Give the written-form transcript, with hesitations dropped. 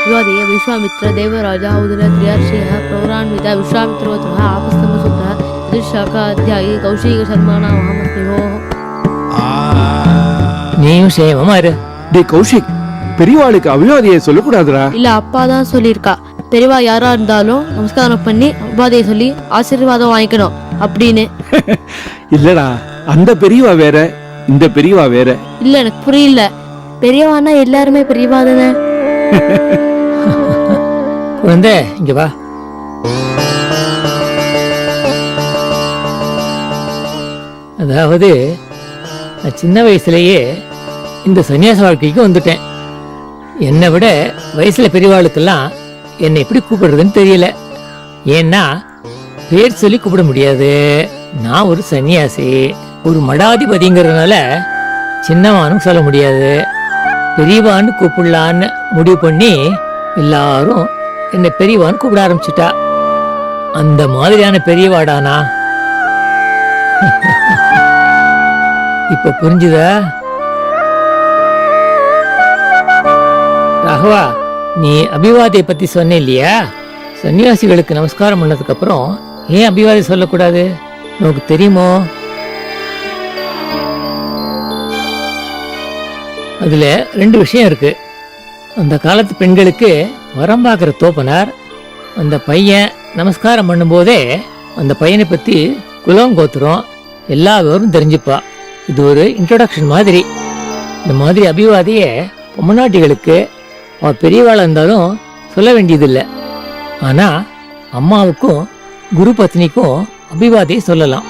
विवादीय विश्वामित्र देवराजा उदर त्रियार्षिः पौरान्वित विश्वामित्रवतः आपस्तमसुतः ऋषकाध्यायी कौशिक शर्माणा महामस्मिभोः. நீயும் சேவமா இரு. டே கௌஷிக், பெரியவாளுக்கு அபிவாதியை சொல்லக்கூடாதுடா. இல்ல அப்பா தான் சொல்லியிருக்கா, பெரியவா யாரா இருந்தாலும் நமஸ்காரம் பண்ணி உபாதையை சொல்லி ஆசீர்வாதம் வாங்கிக்கணும் அப்படின்னு. இல்லடா, அந்த பெரியவா வேற, இந்த பெரியவா வேற. இல்ல எனக்கு புரியல, பெரியவானா எல்லாருமே பெரியவா தானே. குழந்தை இங்க வா. அதாவது நான் சின்ன வயசுலயே இந்த சன்னியாச வாழ்க்கைக்கு வந்துட்டேன். என்னை விட வயசுல பெரியவாளுக்கெல்லாம் என்னை எப்படி கூப்பிடுறதுன்னு தெரியல. ஏன்னா பேர் சொல்லி கூப்பிட முடியாது. நான் ஒரு சன்னியாசி, ஒரு மடாதிபதிங்கிறதுனால சின்னவானும் சொல்ல முடியாது. பெரியவான்னு கூப்பிடலான்னு முடிவு பண்ணி எல்லாரும் என்னை பெரியவான்னு கூப்பிட ஆரம்பிச்சுட்டா. அந்த மாதிரியான பெரியவாடானா? இப்ப புரிஞ்சுதா? ராகவா, நீ அபிவாதியை பத்தி சொன்ன இல்லையா? சன்னியாசிகளுக்கு நமஸ்காரம் பண்ணதுக்கு அப்புறம் ஏன் அபிவாதி சொல்லக்கூடாது? உனக்கு தெரியுமோ? அதுல 2 விஷயம் இருக்கு. அந்த காலத்து பெண்களுக்கு வரம் பார்க்கிற தோப்பனார் அந்த பையன் நமஸ்காரம் பண்ணும்போதே அந்த பையனை பத்தி குலம் கோத்திரம் எல்லா விவரம் தெரிஞ்சுப்பா. இது ஒரு இன்ட்ரோடக்ஷன் மாதிரி. இந்த மாதிரி அபிவாதிய பொம்மநாட்டிகளுக்கு அவ பெரியவாளா இருந்தாலும் சொல்ல வேண்டியதில்லை. ஆனா அம்மாவுக்கும் குரு பத்னிக்கும் அபிவாதியை சொல்லலாம்.